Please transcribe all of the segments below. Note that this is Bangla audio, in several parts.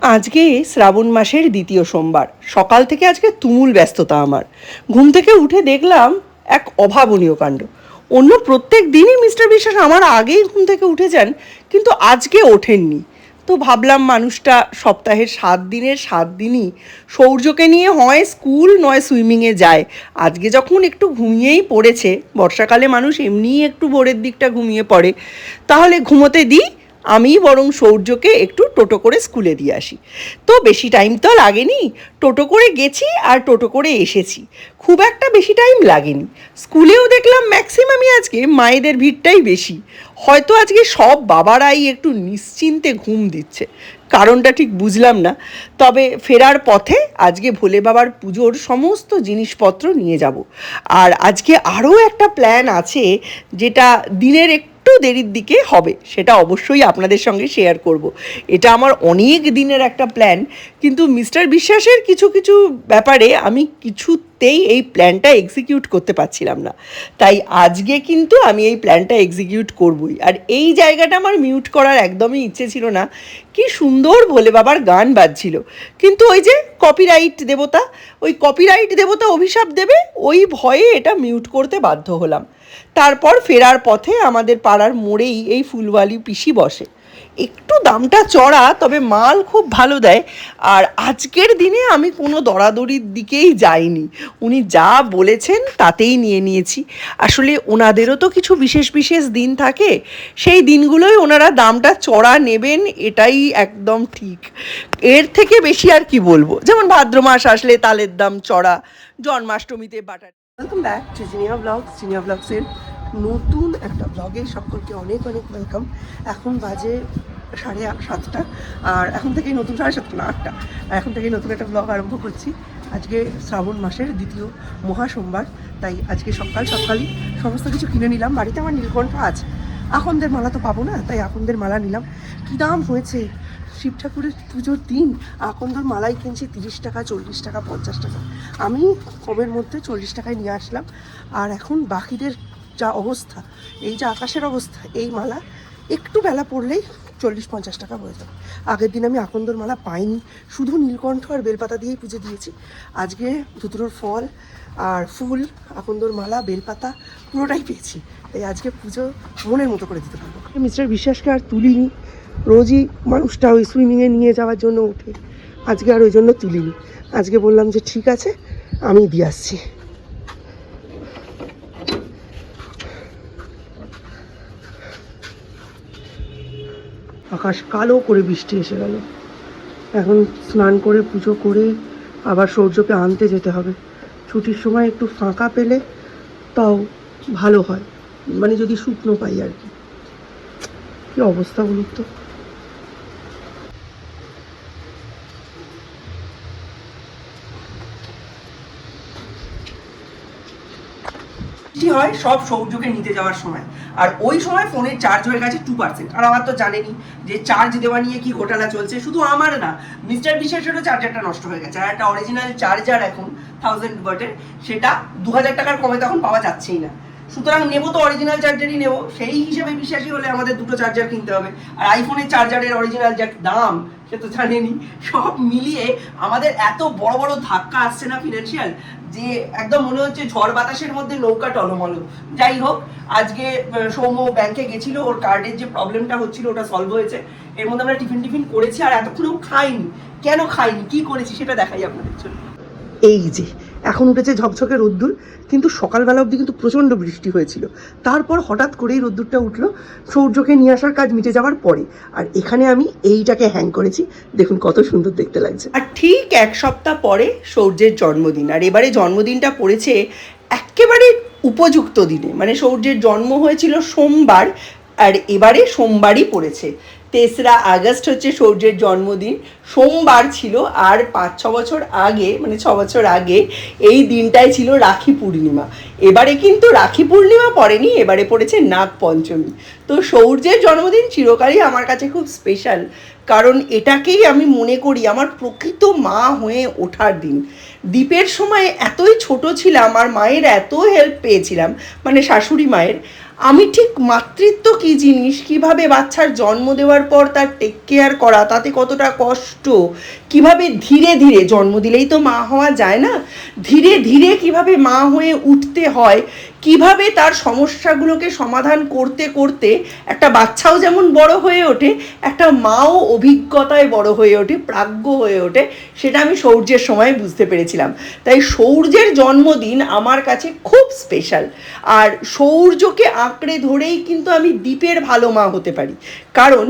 আজকে শ্রাবণ মাসের দ্বিতীয় সোমবার। সকাল থেকে আজকে তুমুল ব্যস্ততা আমার। ঘুম থেকে উঠে দেখলাম এক অভাবনীয় কাণ্ড। অন্য প্রত্যেক দিনই মিস্টার বিশ্বাস আমার আগেই ঘুম থেকে উঠে যান, কিন্তু আজকে ওঠেননি। তো ভাবলাম মানুষটা সপ্তাহের 7 দিনের 7 দিনই সৌর্যকে নিয়ে হয় স্কুল নয় সুইমিংয়ে যায়। আজকে যখন একটু ঘুমিয়েই পড়েছে, বর্ষাকালে মানুষ এমনিই একটু ভোরের দিকটা ঘুমিয়ে পড়ে, তাহলে ঘুমোতে দিই, আমি বরং সৌর্যকে একটু টোটো করে স্কুলে দিয়ে আসি। তো বেশি টাইম তো লাগেনি, টোটো করে গেছি আর টোটো করে এসেছি। খুব একটা বেশি টাইম লাগেনি। স্কুলেও দেখলাম ম্যাক্সিমামই আজকে মায়েদের ভিড়টাই বেশি। হয়তো আজকে সব বাবারাই একটু নিশ্চিন্তে ঘুম দিচ্ছে, কারণটা ঠিক বুঝলাম না। তবে ফেরার পথে আজকে ভোলে বাবার পুজোর সমস্ত জিনিসপত্র নিয়ে যাব। আর আজকে আরও একটা প্ল্যান আছে, যেটা দিনের একটু দেরির দিকে হবে, সেটা অবশ্যই আপনাদের সঙ্গে শেয়ার করব। এটা আমার অনেক দিনের একটা প্ল্যান, কিন্তু মিস্টার বিশ্বাসের কিছু কিছু ব্যাপারে আমি কিছুতেই এই প্ল্যানটা এক্সিকিউট করতে পারছিলাম না। তাই আজকে কিন্তু আমি এই প্ল্যানটা এক্সিকিউট করবই। আর এই জায়গাটা আমার মিউট করার একদমই ইচ্ছে ছিল না। কি সুন্দর ভোলে বাবার গান বাজছিল, কিন্তু ওই যে কপিরাইট দেবতা, ওই কপিরাইট দেবতা অভিশাপ দেবে, ওই ভয়ে এটা মিউট করতে বাধ্য হলাম। তারপর ফেরার পথে আমাদের পাড়ার মোড়েই এই ফুলওয়ালি পিসি বসে। একটু দামটা চড়া, তবে মাল খুব ভালো দেয়। আর আজকের দিনে আমি কোনো দরাদরির দিকেই যাইনি, উনি যা বলেছেন তাতেই নিয়ে নিয়েছি। আসলে ওনাদেরও তো কিছু বিশেষ বিশেষ দিন থাকে, সেই দিনগুলোই ওনারা দামটা চড়া নেবেন, এটাই একদম ঠিক। এর থেকে বেশি আর কি বলবো। যেমন ভাদ্র মাস আসলে তালের দাম চড়া, জন্মাষ্টমীতে বাটার। Welcome back to Zinnia blogs. জিনিয়া ব্লগসের নতুন একটা ব্লগে সকলকে অনেক অনেক ওয়েলকাম। এখন বাজে 7:30, আর এখন থেকেই নতুন 7:30 না 8টা, আর এখন থেকেই নতুন একটা ব্লগ আরম্ভ করছি। আজকে শ্রাবণ মাসের দ্বিতীয় মহা সোমবার, তাই আজকে সকাল সকালই সমস্ত কিছু কিনে নিলাম। বাড়িতে আমার নীলকণ্ঠ আছে, আকন্দের মালা তো পাবো না, তাই আকন্দের মালা নিলাম। কী দাম হয়েছে! শিব ঠাকুরের পুজোর দিন আকন্দর মালাই কিনছি 30 টাকা, 40 টাকা, 50 টাকা। আমি কমের মধ্যে 40 টাকায় নিয়ে আসলাম। আর এখন বাকিদের যা অবস্থা, এই যে আকাশের অবস্থা, এই মালা একটু বেলা পড়লেই 40-50 টাকা হয়ে যাবে। আগের দিন আমি আকন্দর মালা পাইনি, শুধু নীলকণ্ঠ আর বেলপাতা দিয়েই পুজো দিয়েছি। আজকে ধুতুরোর ফল আর ফুল, আকন্দর মালা, বেলপাতা পুরোটাই পেয়েছি। তাই আজকে পুজো মনের মতো করে দিতে পারবো। মিস্টার বিশ্বাসকে আর তুলিনি। রোজই মানুষটা ওই সুইমিংয়ে নিয়ে যাওয়ার জন্য ওঠে, আজকে আর ওই জন্য তুলিনি। আজকে বললাম যে ঠিক আছে, আমি দিয়ে আসছি। আকাশ কালো করে বৃষ্টি এসে গেল। এখন স্নান করে পুজো করে আবার সূর্যকে আনতে যেতে হবে। ছুটির সময় একটু ফাঁকা পেলে তাও ভালো হয়, মানে যদি শুকনো পাই আর কি। কী অবস্থা বলুন তো। হয় সব সৌর্যকে নিতে যাওয়ার সময়, আর ওই সময় ফোনের চার্জ হয়ে গেছে 2%। আর আমার তো জানেনই যে চার্জ দেওয়া নিয়ে কি ঘোটালা চলছে। শুধু আমার না, মিস্টার বিশেষেরও চার্জারটা নষ্ট হয়ে গেছে। আর একটা অরিজিনাল চার্জার এখন 1000 ওয়াটের, সেটা 2000 টাকার কমে তখন পাওয়া যাচ্ছেই না। সুতরাং নেবো তো অরিজিনাল চার্জারই নেবো। সেই হিসেবে বিশ্বাসী হলে আমাদের দুটো চার্জার কিনতে হবে। আর আইফোনের চার্জারের অরিজিনাল যা দাম, সে তো জানেনই। সব মিলিয়ে আমাদের এত বড় বড় ধাক্কা আসছে না ফিনান্সিয়াল, যে একদম মনে হচ্ছে ঝড় বাতাসের মধ্যে নৌকা টলমল। যাই হোক, আজকে সৌম্য ব্যাংকে গেছিল, ওর কার্ডের যে প্রবলেমটা হচ্ছিল ওটা সলভ হয়েছে। এর মধ্যে আমরা টিফিন করেছি, আর এতক্ষণেও খাইনি। কেন খাইনি, কি করেছি সেটা দেখাই আপনাদের জন্য। এই যে এখন উঠেছে ঝকঝকে রোদ্দুর, কিন্তু সকালবেলা অবধি কিন্তু প্রচণ্ড বৃষ্টি হয়েছিল। তারপর হঠাৎ করেই রোদ্দুরটা উঠলো সূর্যকে নিয়ে আসার কাজ মিটে যাওয়ার পরে। আর এখানে আমি এইটাকে হ্যাং করেছি, দেখুন কত সুন্দর দেখতে লাগছে। আর ঠিক 1 সপ্তাহ পরে সূর্যের জন্মদিন, আর এবারে জন্মদিনটা পড়েছে একেবারে উপযুক্ত দিনে। মানে সূর্যের জন্ম হয়েছিল সোমবার, আর এবারে সোমবারই পড়েছে। 3রা আগস্ট হচ্ছে সূর্যের জন্মদিন, সোমবার ছিল। আর 5-6 বছর আগে, মানে 6 বছর আগে এই দিনটাই ছিল রাখি পূর্ণিমা। এবারে কিন্তু রাখি পূর্ণিমা পড়েনি, এবারে পড়েছে নাগ পঞ্চমী। তো সূর্যের জন্মদিন চিরকালই আমার কাছে খুব স্পেশাল, কারণ এটাকেই আমি মনে করি আমার প্রকৃত মা হয়ে ওঠার দিন। দ্বীপের সময় এতই ছোট ছিলাম আর মায়ের এত হেল্প পেয়েছিলাম, মানে শাশুড়ি মায়ের। আমি ঠিক মাতৃত্ব কী জিনিস, কিভাবে বাচ্চার জন্ম দেওয়ার পর তার টেক কেয়ার করা, তাতে কতটা কষ্ট, কিভাবে ধীরে ধীরে, জন্ম দিলেই তো মা হওয়া যায় না, ধীরে ধীরে কিভাবে মা হয়ে উঠতে হয়, কিভাবে তার সমস্যাগুলোকে সমাধান করতে করতে একটা বাচ্চাও যেমন বড় হয়ে ওঠে, একটা মাও অভিজ্ঞতায় বড় হয়ে ওঠে, প্রাজ্ঞ হয়ে ওঠে, সেটা আমি সৌর্যের সময় বুঝতে পেরেছিলাম। তাই সৌর্যের জন্মদিন আমার কাছে খুব স্পেশাল। আর সৌর্যকে আঁকড়ে ধরেই কিন্তু আমি দীপের ভালো মা হতে পারি, কারণ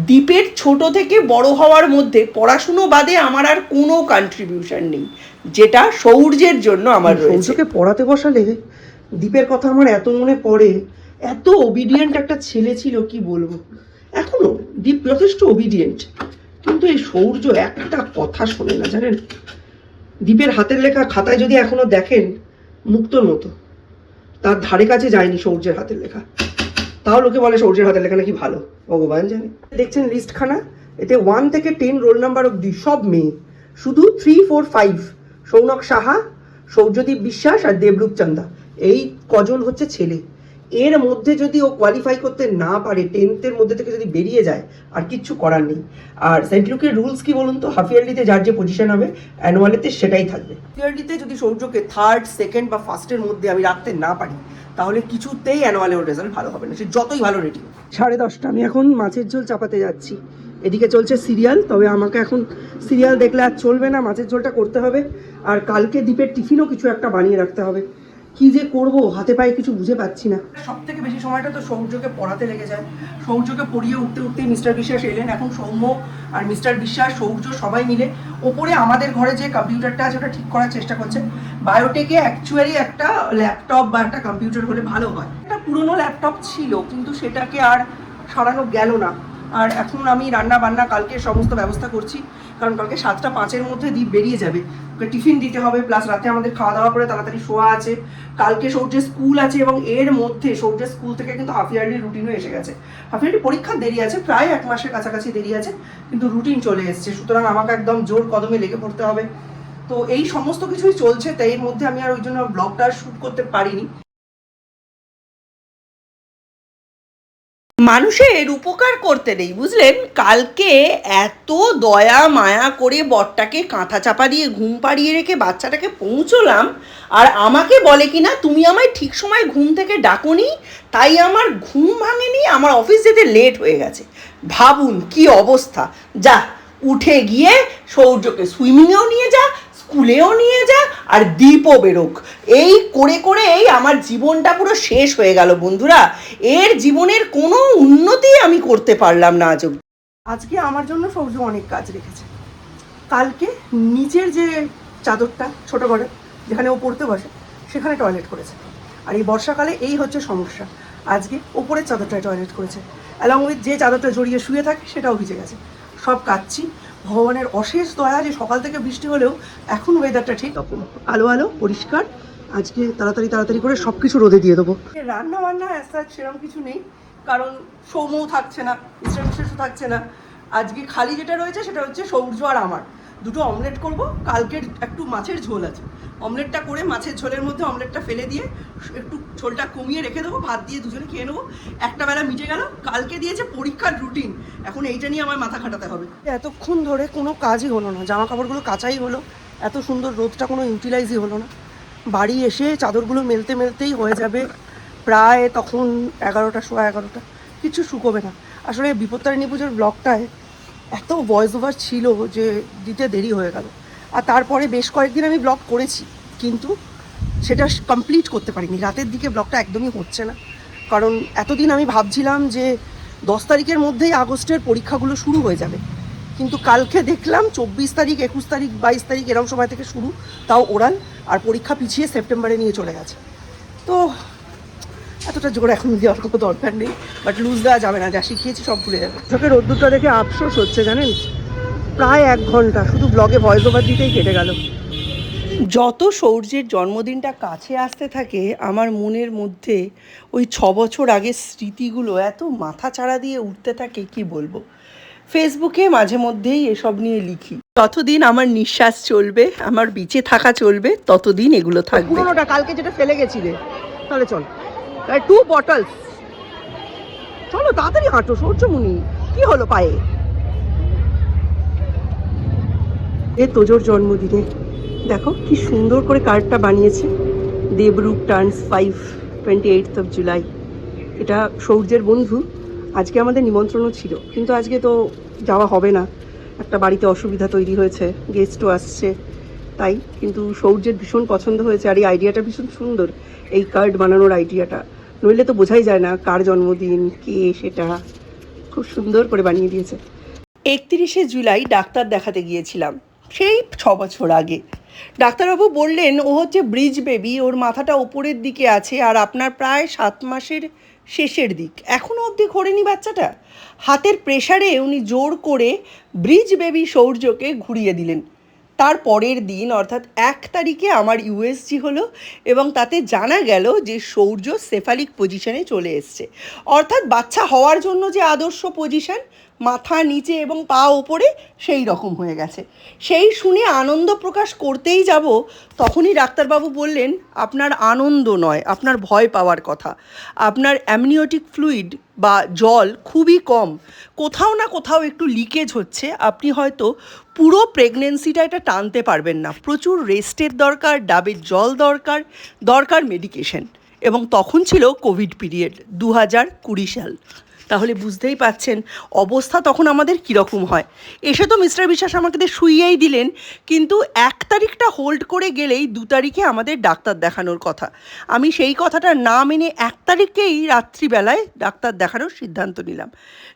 দীপের ছোট থেকে বড় হওয়ার মধ্যে পড়াশুনো বাদে আমার আর কোনো কন্ট্রিবিউশন নেই, যেটা সৌর্যের জন্য আমার রয়েছে। সৌর্যকে পড়াতে বসালে দীপের কথা আমার এত মনে পড়ে। এত ওবিডিয়েন্ট একটা ছেলে ছিল, কি বলবো। এখনো দীপ যথেষ্ট ওবিডিয়েন্ট, কিন্তু এই সৌর্য একটা কথা শোনে না, জানেন। দীপের হাতের লেখা খাতায় যদি এখনো দেখেন, মুক্তোর মতো, তার ধারে কাছে যায়নি সৌর্যের হাতের লেখা। তাও লোকে বলে সৌর্যের হাতের লেখা নাকি ভালো, ভগবান জানে। দেখছেন লিস্টখানা, এতে 1 থেকে 10 রোল নাম্বার অব্দি সব মেয়ে, শুধু 3, 4, 5 সৌনক সাহা, সৌর্যদীপ বিশ্বাস আর দেবরূপ চান্দা, এই কজন হচ্ছে ছেলে। এর মধ্যে যদি ও কোয়ালিফাই করতে না পারে, 10th মধ্যে থেকে যদি বেরিয়ে যায়, আর কিচ্ছু করার নেই। আর সেন্ট লুকের রুলস কি বলুন তো, হাফ ইয়ারলিতে যার যে পজিশন হবে, অ্যানুয়ালিতে সেটাই থাকবে। হাফ ইয়ারলিতে যদি সৌর্যকে 3rd, 2nd বা 1st মধ্যে আমি রাখতে না পারি, তাহলে কিছুতেই অ্যানুয়ালের রেজাল্ট ভালো হবে না, সে যতই ভালো রেটিং। 10:30 আমি এখন মাছের ঝোল চাপাতে যাচ্ছি। এদিকে চলছে সিরিয়াল, তবে আমাকে এখন সিরিয়াল দেখলে আর চলবে না, মাছের ঝোলটা করতে হবে। আর কালকে দীপের টিফিনও কিছু একটা বানিয়ে রাখতে হবে। কি যে করব, হাতে পায়ে কিছু বুঝে পাচ্ছি না। সব থেকে বেশি সময়টা তো সৌর্যকে পড়াতে লেগে যায়। সৌর্যকে পড়িয়ে উঠতে উঠতেই মিস্টার বিশ্বাস এলেন। এখন সৌম্য আর মিস্টার বিশ্বাস, সৌর্য সবাই মিলে ওপরে আমাদের ঘরে যে কম্পিউটারটা আছে ওটা ঠিক করার চেষ্টা করছে। বায়োটেকে অ্যাকচুয়ালি একটা ল্যাপটপ বা একটা কম্পিউটার হলে ভালো হয়। একটা পুরনো ল্যাপটপ ছিল, কিন্তু সেটাকে আর সরানো গেল না। আর এখন আমি রান্না বান্না কালকে সমস্ত ব্যবস্থা করছি, কারণ কালকে 7:05 মধ্যে দীপ বেরিয়ে যাবে। ওকে টিফিন দিতে হবে, প্লাস রাতে আমাদের খাওয়া দাওয়া করে তাড়াতাড়ি শোয়া আছে। কালকে সৌর্যের স্কুল আছে, এবং এর মধ্যে সৌর্যের স্কুল থেকে কিন্তু হাফ ইয়ারলি রুটিনও এসে গেছে। হাফ ইয়ারলি পরীক্ষার দেরি আছে, প্রায় 1 মাসের কাছাকাছি দেরি আছে, কিন্তু রুটিন চলে এসছে। সুতরাং আমাকে একদম জোর কদমে লেগে পড়তে হবে। তো এই সমস্ত কিছুই চলছে, তাই এর মধ্যে আমি আর ওই জন্য ব্লগটা শ্যুট করতে পারিনি। মানুষের উপকার করতে নেই, বুঝলেন। কালকে এত দয়া মায়া করে বরটাকে কাঁথা চাপা দিয়ে ঘুম পাড়িয়ে রেখে বাচ্চাটাকে পৌঁছলাম, আর আমাকে বলে কি না, তুমি আমায় ঠিক সময় ঘুম থেকে ডাকোনি, তাই আমার ঘুম ভাঙেনি, আমার অফিস যেতে লেট হয়ে গেছে। ভাবুন কি অবস্থা। যা, উঠে গিয়ে সৌর্যকে সুইমিংয়েও নিয়ে যা, স্কুলেও নিয়ে যা, আর দীপও বেরোক। এই করে করেই আমার জীবনটা পুরো শেষ হয়ে গেল বন্ধুরা। এর জীবনের কোনো উন্নতি আমি করতে পারলাম না আজ অবধি। আজকে আমার জন্য সৌর্য অনেক কাজ রেখেছে। কালকে নিচের যে চাদরটা ছোটো ঘরে যেখানে ও পড়তে বসে, সেখানে টয়লেট করেছে। আর এই বর্ষাকালে এই হচ্ছে সমস্যা। আজকে ওপরের চাদরটায় টয়লেট করেছে, অ্যালং উইথ যে চাদরটা জড়িয়ে শুয়ে থাকে সেটাও ভিজে গেছে। সব কাচ্ছি, ভগবানের অশেষ দয়া যে সকাল থেকে বৃষ্টি হলেও এখন ওয়েদারটা ঠিক রকম আলো আলো পরিষ্কার। আজকে তাড়াতাড়ি করে সব কিছু রোদে দিয়ে দেবো। রান্না বান্না সেরকম কিছু নেই, কারণ সৌম্যও থাকছে না, মিস্টার বিশ্বাসও থাকছে না। আজকে খালি যেটা রয়েছে সেটা হচ্ছে সৌর্য আর আমার দুটো অমলেট করব। কালকের একটু মাছের ঝোল আছে, অমলেটটা করে মাছের ঝোলের মধ্যে অমলেটটা ফেলে দিয়ে একটু ঝোলটা কমিয়ে রেখে দেবো, ভাত দিয়ে দুজনে খেয়ে নেবো। একটা বেলা মিটে গেল। কালকে দিয়েছে পরীক্ষার রুটিন, এখন এইটা নিয়ে আমার মাথা খাটাতে হবে। এতক্ষণ ধরে কোনো কাজই হলো না, জামা কাপড়গুলো কাচাই হলো, এত সুন্দর রোদটা কোনো ইউটিলাইজই হলো না। বাড়ি এসে চাদরগুলো মেলতে মেলতেই হয়ে যাবে প্রায় তখন 11টা, সোয়া 11টা, কিছু শুকোবে না। আসলে বিপত্তারিণী পুজোর ব্লগটায় এত ভয়েস ওভার ছিল যে দিতে দেরি হয়ে গেল। আর তারপরে বেশ কয়েকদিন আমি ব্লগ করেছি, কিন্তু সেটা কমপ্লিট করতে পারিনি। রাতের দিকে ব্লগটা একদমই হচ্ছে না, কারণ এতদিন আমি ভাবছিলাম যে 10 তারিখের মধ্যেই আগস্টের পরীক্ষাগুলো শুরু হয়ে যাবে, কিন্তু কালকে দেখলাম 24 তারিখ, 21 তারিখ, 22 তারিখ এরকম সময় থেকে শুরু, তাও ওরাল, আর পরীক্ষা পিছিয়ে সেপ্টেম্বরে নিয়ে চলে গেছে। তো এতটা জোর এখন দেওয়ার কোনো দরকার নেই, বাট লুজ দেওয়া যাবে না, যা শিখিয়েছি সব ভুলে যাবে। চোখে রোদ্দুরটা দেখে আফসোস হচ্ছে, জানেন। প্রায় 1 ঘন্টা শুধু ব্লগে ভয়েস ওভার দিতেই কেটে গেল। যত সৌর্যের জন্মদিনটা কাছে আসতে থাকে, আমার মনের মধ্যে ওই 6 বছর আগের স্মৃতিগুলো এত মাথা চাড়া দিয়ে উঠতে থাকে, কি বলবো। ফেসবুকে মাঝে মধ্যেই এসব নিয়ে লিখি। ততদিন আমার নিঃশ্বাস চলবে, আমার বেঁচে থাকা চলবে, ততদিন এগুলো থাকবে। পুরোনোটা কালকে যেটা ফেলে গেছিলে, তাহলে চল। 2 বটলস চলো তাড়াতাড়ি হাঁটো সূর্যমণি, কি হলো পায়ে? এ তোজোর জন্মদিনে দেখো কি সুন্দর করে কার্ডটা বানিয়েছে। Debrup turns 5, 28th of July। এটা সৌর্যের বন্ধু। আজকে আমাদের নিমন্ত্রণও ছিল, কিন্তু আজকে তো যাওয়া হবে না, একটা বাড়িতে অসুবিধা তৈরি হয়েছে, গেস্টও আসছে তাই। কিন্তু সৌর্যের ভীষণ পছন্দ হয়েছে, আর এই আইডিয়াটা ভীষণ সুন্দর, এই কার্ড বানানোর আইডিয়াটা। নইলে তো বোঝাই যায় না কার জন্মদিন, কে সেটা। খুব সুন্দর করে বানিয়ে দিয়েছে। 31শে জুলাই ডাক্তার দেখাতে গিয়েছিলাম, সেই 6 বছর আগে। ডাক্তারবাবু বললেন ও হচ্ছে ব্রিজ বেবি, ওর মাথাটা ওপরের দিকে আছে, আর আপনার প্রায় 7 মাসের শেষের দিক, এখনও অবধি ঘোরেনি বাচ্চাটা। হাতের প্রেশারে উনি জোর করে ব্রিজ বেবি সৌর্যকে ঘুরিয়ে দিলেন। তার পরের দিন অর্থাৎ 1 তারিখে আমার ইউএসজি হলো, এবং তাতে জানা গেল যে সৌর্য সেফালিক পজিশনে চলে এসছে। অর্থাৎ বাচ্চা হওয়ার জন্য যে আদর্শ পজিশন, মাথা নিচে এবং পা ওপরে, সেই রকম হয়ে গেছে। সেই শুনে আনন্দ প্রকাশ করতেই যাব, তখনই ডাক্তারবাবু বললেন আপনার আনন্দ নয়, আপনার ভয় পাওয়ার কথা। আপনার অ্যামনিওটিক ফ্লুইড বা জল খুবই কম, কোথাও না কোথাও একটু লিকেজ হচ্ছে। আপনি হয়তো পুরো প্রেগনেন্সিটা এটা টানতে পারবেন না, প্রচুর রেস্টের দরকার, ডাবের জল দরকার, দরকার মেডিকেশন। এবং তখন ছিল কোভিড পিরিয়ড, 2020 সাল। তাহলে বুঝতেই পাচ্ছেন অবস্থা তখন আমাদের কীরকম হয়। এসে তো মিস্টার বিশ্বাস আমাকে শুইয়েই দিলেন, কিন্তু 1 তারিখটা হোল্ড করে গেলেই 2 তারিখে আমাদের ডাক্তার দেখানোর কথা। আমি সেই কথাটা না মেনে 1 তারিখেই রাত্রিবেলায় ডাক্তার দেখানোর সিদ্ধান্ত নিলাম।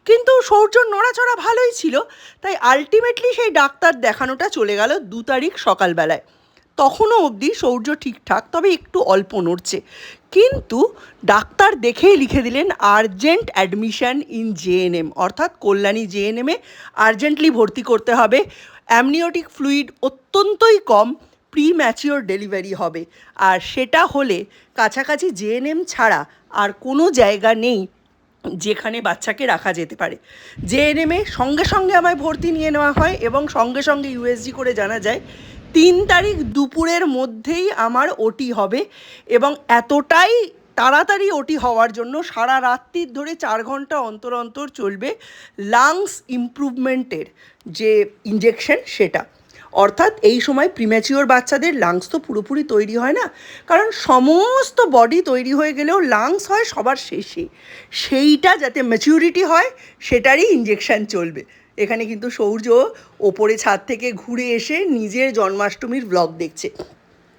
কিন্তু সৌর্য নড়াচড়া ভালোই ছিল, তাই আলটিমেটলি সেই ডাক্তার দেখানোটা চলে গেল 2 তারিখ সকালবেলায়। তখনও অবধি সৌর্য ঠিকঠাক, তবে একটু অল্প নড়ছে। কিন্তু ডাক্তার দেখেই লিখে দিলেন আর্জেন্ট অ্যাডমিশন ইন জেএনএম, অর্থাৎ কল্যাণী জেএনএমে আর্জেন্টলি ভর্তি করতে হবে। অ্যামনিওটিক ফ্লুইড অত্যন্তই কম, প্রি ম্যাচিওর ডেলিভারি হবে। আর সেটা হলে কাছাকাছি জেএনএম ছাড়া আর কোনো জায়গা নেই যেখানে বাচ্চাকে রাখা যেতে পারে। জেএনএমে সঙ্গে সঙ্গে আমায় ভর্তি নিয়ে নেওয়া হয়, এবং সঙ্গে সঙ্গে ইউএসজি করে জানা যায় 3 তারিখ দুপুরের মধ্যেই আমার ওটি হবে। এবং এতটাই তাড়াতাড়ি ওটি হওয়ার জন্য সারা রাত্রির ধরে 4 ঘন্টা অন্তর অন্তর চলবে লাংস ইমপ্রুভমেন্টের যে ইঞ্জেকশন, সেটা। অর্থাৎ এই সময় প্রিম্যাচিওর বাচ্চাদের লাংস তো পুরোপুরি তৈরি হয় না, কারণ সমস্ত বডি তৈরি হয়ে গেলেও লাংস হয় সবার শেষে। সেইটা যাতে ম্যাচিউরিটি হয় সেটারই ইঞ্জেকশন চলবে। এখানে কিন্তু সৌর্য ওপরে ছাদ থেকে ঘুরে এসে নিজের জন্মাষ্টমীর ব্লগ দেখছে।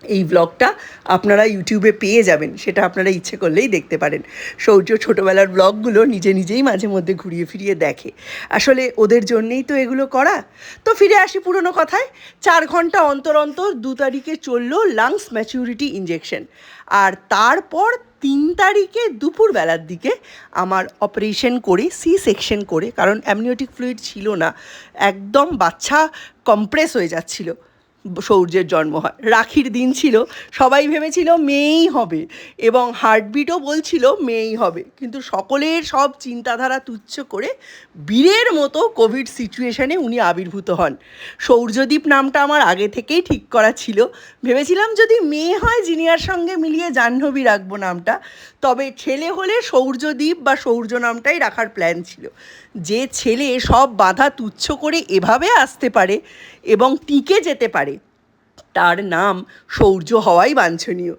এই ব্লগটা আপনারা ইউটিউবে পেয়ে যাবেন, সেটা আপনারা ইচ্ছে করলেই দেখতে পারেন। সৌর্য ছোটোবেলার ব্লগগুলো নিজে নিজেই মাঝে মধ্যে ঘুরিয়ে ফিরিয়ে দেখে, আসলে ওদের জন্যেই তো এগুলো করা। তো ফিরে আসি পুরনো কথায়। 4 ঘন্টা অন্তর অন্তর 2 তারিখে চললো লাংস ম্যাচিউরিটি ইঞ্জেকশন, আর তারপর 3 তারিখে দুপুরবেলার দিকে আমার অপারেশন করে, সি সেকশন করে, কারণ অ্যামনিওটিক ফ্লুইড ছিল না, একদম বাচ্চা কম্প্রেস হয়ে যাচ্ছিল। সৌর্যের জন্ম হয়, রাখির দিন ছিল, সবাই ভেবেছিল মেয়েই হবে, এবং হার্টবিটও বলছিল মেয়েই হবে। কিন্তু সকলের সব চিন্তাধারা তুচ্ছ করে বীরের মতো কোভিড সিচুয়েশানে উনি আবির্ভূত হন। সৌর্যদীপ নামটা আমার আগে থেকেই ঠিক করা ছিল, ভেবেছিলাম যদি মেয়ে হয় জিনিয়ার সঙ্গে মিলিয়ে জাহ্নবী রাখবো নামটা, তবে ছেলে হলে সৌর্যদীপ বা সৌর্য নামটাই রাখার প্ল্যান ছিল। যে ছেলে সব বাধা তুচ্ছ করে এভাবে আসতে পারে এবং টিকে যেতে পারে, তার নাম সৌর্য হওয়াই বাঞ্ছনীয়।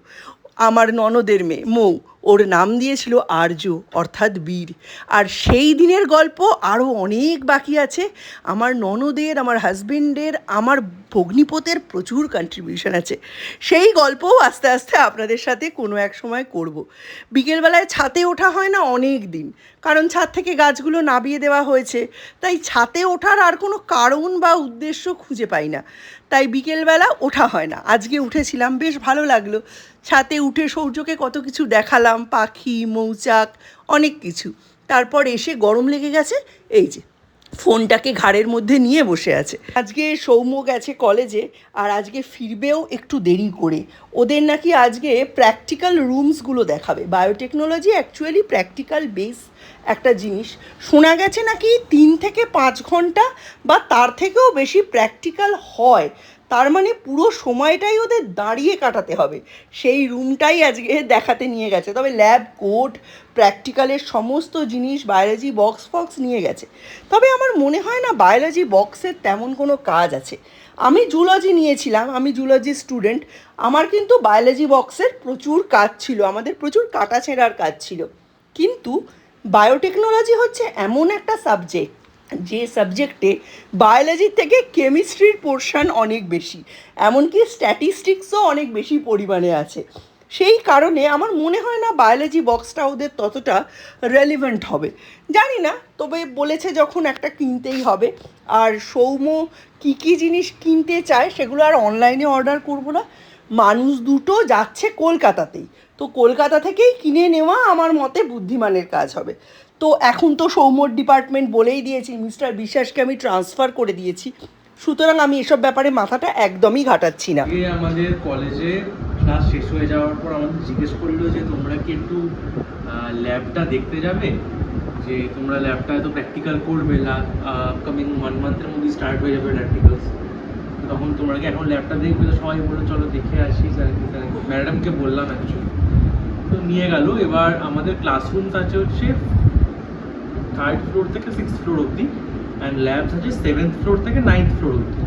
আমার ননদের মেয়ে মৌ, ওর নাম দিয়েছিল আর্য, অর্থাৎ বীর। আর সেই দিনের গল্প আরও অনেক বাকি আছে। আমার ননদের, আমার হাজবেন্ডের, আমার ভগ্নিপতের প্রচুর কন্ট্রিবিউশন আছে। সেই গল্পও আস্তে আস্তে আপনাদের সাথে কোনো এক সময় করব। বিকেলবেলায় ছাদে ওঠা হয় না অনেক দিন, কারণ ছাদ থেকে গাছগুলো নামিয়ে দেওয়া হয়েছে, তাই ছাদে ওঠার আর কোনো কারণ বা উদ্দেশ্য খুঁজে পাই না, তাই বিকেলবেলা ওঠা হয় না। আজকে উঠেছিলাম, বেশ ভালো লাগলো। ছাদে উঠে সৌর্যকে কত কিছু দেখালাম, পাখি, মৌচাক, অনেক কিছু। তারপর এসে গরম লেগে গেছে, এই যে ফোনটাকে ঘাড়ের মধ্যে নিয়ে বসে আছে। আজকে সৌম্য গেছে কলেজে, আর আজকে ফিরবেও একটু দেরি করে। ওদের নাকি আজকে প্র্যাকটিক্যাল রুমসগুলো দেখাবে। বায়োটেকনোলজি অ্যাকচুয়ালি প্র্যাকটিক্যাল বেস একটা জিনিস। শোনা গেছে নাকি 3 থেকে 5 ঘন্টা বা তার থেকেও বেশি প্র্যাকটিক্যাল হয়, তার মানে পুরো সময়টাই ওদের দাঁড়িয়ে কাটাতে হবে। সেই রুমটাই আজকে দেখাতে নিয়ে গেছে। তবে ল্যাব কোট, প্র্যাকটিক্যালের সমস্ত জিনিস, বায়োলজি বক্স ফক্স নিয়ে গেছে। তবে আমার মনে হয় না বায়োলজি বক্সের তেমন কোনো কাজ আছে। আমি জুলজি নিয়েছিলাম, আমি জুলজি স্টুডেন্ট। আমার কিন্তু বায়োলজি বক্সের প্রচুর কাজ ছিল, আমাদের প্রচুর কাটাছেঁড়ার কাজ ছিল। কিন্তু বায়োটেকনোলজি হচ্ছে এমন একটা সাবজেক্ট, যে সাবজেক্টে বায়োলজির থেকে কেমিস্ট্রির পোর্শন অনেক বেশি, এমনকি স্ট্যাটিস্টিক্সও অনেক বেশি পরিমাণে আছে। সেই কারণে আমার মনে হয় না বায়োলজি বক্সটা ওদের ততটা রেলিভেন্ট হবে। জানি না, তবে বলেছে যখন একটা কিনতেই হবে। আর সৌম্য কী কী জিনিস কিনতে চায় সেগুলো আর অনলাইনে অর্ডার করবো না, মানুষ দুটো যাচ্ছে কলকাতাতেই, তো কলকাতা থেকেই কিনে নেওয়া আমার মতে বুদ্ধিমানের কাজ হবে। তো এখন তো সৌম্যর ডিপার্টমেন্ট বলেই দিয়েছি, মিস্টার বিশ্বাসকে আমি ট্রান্সফার করে দিয়েছি, সুতরাং আমি এসব ব্যাপারে মাথাটা একদমই ঘাটাচ্ছি না। আগে আমাদের কলেজে ক্লাস শেষ হয়ে যাওয়ার পর আমাদের জিজ্ঞেস করলো যে তোমরা কি একটু ল্যাবটা দেখতে যাবে, যে তোমরা ল্যাবটা তো প্র্যাকটিক্যাল করবে, কামিং 1 মান্থের মধ্যে স্টার্ট হয়ে যাবে প্র্যাকটিক্যালস, তখন তোমরা কি এখন ল্যাবটা দেখবে? তো সবাই বললো চলো দেখে আসি। স্যার ম্যাডামকে বললাম অ্যাকচুয়ালি, তো নিয়ে গেল। এবার আমাদের ক্লাসরুমস আছে হচ্ছে 3rd ফ্লোর থেকে 6th ফ্লোর অবধি, অ্যান্ড ল্যাবস আছে 7th ফ্লোর থেকে 9th ফ্লোর অবধি।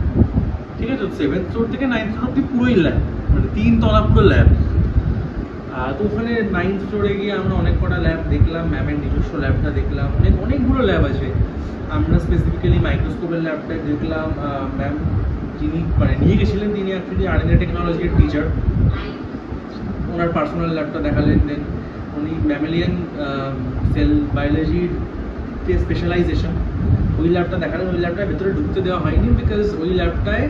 ঠিক আছে, 7th ফ্লোর থেকে 9th ফ্লোর অবধি পুরোই ল্যাব, মানে 3 তলা পুরো ল্যাব। তো ওখানে 9th ফ্লোরে গিয়ে আমরা অনেক কটা ল্যাব দেখলাম, ম্যামের নিজস্ব ল্যাবটা দেখলাম, অনেকগুলো ল্যাব আছে। আমরা স্পেসিফিক্যালি মাইক্রোস্কোপের ল্যাবটা দেখলাম। ম্যাম যিনি মানে নিয়ে গেছিলেন, তিনি অ্যাকচুয়ালি আরএনএ টেকনোলজির টিচার, ওনার পার্সোনাল ল্যাবটা দেখালেন। দেন উনি ম্যামেলিয়ান সেল বায়োলজির যে স্পেশালাইজেশন, ওই ল্যাবটা দেখালেন। ওই ল্যাবটার ভেতরে ঢুকতে দেওয়া হয়নি, বিকজ ওই ল্যাবটায়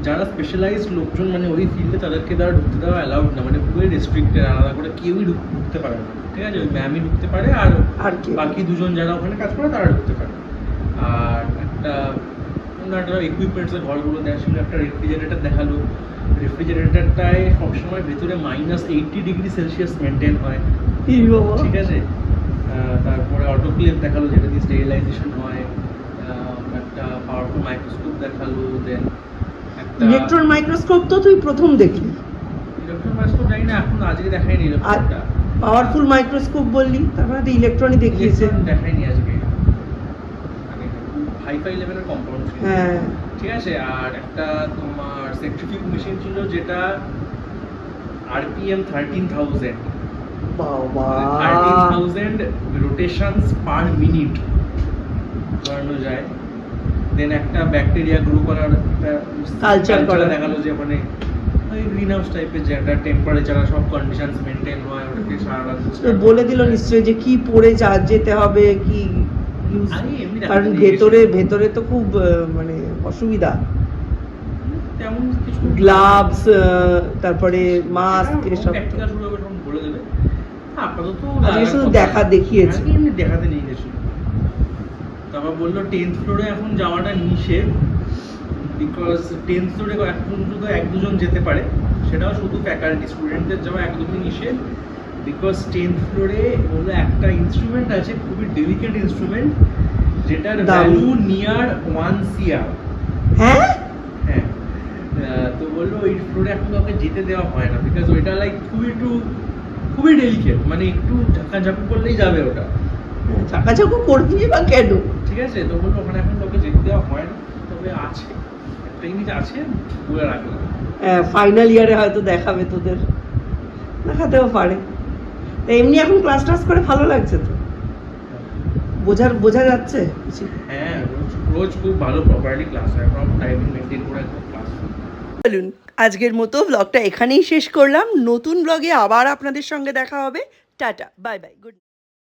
যারা স্পেশালাইজড লোকজন, মানে ওই ফিল্ডে তাদেরকে দ্বারা ঢুকতে দেওয়া অ্যালাউড না, মানে পুরোই রেস্ট্রিক্টেড, আলাদা করে কেউই ঢুকতে পারে না। ঠিক আছে, ওই ম্যামই ঢুকতে পারে, আর বাকি দুজন যারা ওখানে কাজ করে তারা ঢুকতে পারে। আর একটা ইকুইপমেন্টসের ঘরগুলো দেখা ছিল, একটা রেফ্রিজারেটর দেখালো। রেফ্রিজারেটরটায় সবসময় ভেতরে -80 ডিগ্রি সেলসিয়াস মেনটেন হয়। ঠিক আছে, তারপরে অটোক্লেভ দেখালো, যেটা দিয়ে স্টেরিলাইজেশন হয়। একটা পাওয়ারফুল মাইক্রোস্কোপ দেখালো। দেন ইলেকট্রন মাইক্রোস্কোপ তো তুই প্রথম দেখলি? ইলেকট্রন মাইক্রোস্কোপ জানি না, এখন আজকে দেখায়নি ইলেকট্রনটা। পাওয়ারফুল মাইক্রোস্কোপ বললি, তারপরে তো ইলেকট্রনই দেখিয়েছে। দেখায়নি আজকে, মানে হাই-ফাই লেভেলের কম্পাউন্ড ছিল। হ্যাঁ, ঠিক আছে। আর একটা তোমার সেন্ট্রিফিউজ মেশিন ছিল, যেটা RPM 13,000 বাবা 13,000 রোটেশনস পার মিনিট করানো যায়। দেন একটা ব্যাকটেরিয়া গ্রো করার কালচার করা দেখালো, যে মানে ওই গ্রিন হাউস টাইপের, যে একটা টেম্পারেচার আর সব কন্ডিশনস মেনটেন হয়, ওটাকে সারা রাত বলে দিল নিশ্চয়ই যে কি পরে যেতে হবে, কি ইউজ, কারণ ভেতরে তো খুব মানে অসুবিধা। তেমন কিছু গ্লাভস, তারপরে মাস্ক, এসব প্র্যাকটিক্যাল শুরু হবে তখন বলে দেবে। আপাতত আজকে শুধু দেখিয়েছে, এমনি দেখাতে নিয়ে গেছিল। তারপর বললো 10th ফ্লোরে এখন যাওয়াটা নিষেধ, বিকজ 10th ফ্লোরে এখন শুধু 1-2 যেতে পারে, সেটাও শুধু ফ্যাকাল্টি, স্টুডেন্টদের যাওয়া একদমই নিষেধ। বিকজ 10th ফ্লোরে বললো একটা ইনস্ট্রুমেন্ট আছে, খুবই ডেলিকেট ইনস্ট্রুমেন্ট, যেটার ভ্যালু নিয়ার 1 CR। হ্যাঁ হ্যাঁ, তো বললো ওই ফ্লোরে এখন কাউকে যেতে দেওয়া হয় না, বিকজ ওইটা লাইক খুবই ডেলিকেট, মানে একটু ঝাঁকাঝাঁকু করলেই যাবে ওটা। চাকাচাকু করবি বা কেন? ঠিক আছে, তো বললো ওখানে এখন কাউকে যেতে দেওয়া হয় না, তবে আছে একটা জিনিস আছে, বলে রাখলাম। ফাইনাল ইয়ারে হয়তো দেখাবে তোদের, দেখাতেও পারে। এমনি এখন ক্লাস করে ভালো লাগছে তো, বোঝা যাচ্ছে। হ্যাঁ, রোজ খুব ভালো প্রপারলি ক্লাস হয়, প্রপার টাইমিং মেনটেন করে একদম ক্লাস হয়। বলুন, আজকের মতো ব্লগটা এখানেই শেষ করলাম। নতুন ব্লগে আবার আপনাদের সঙ্গে দেখা হবে। Tata, bye bye, good night.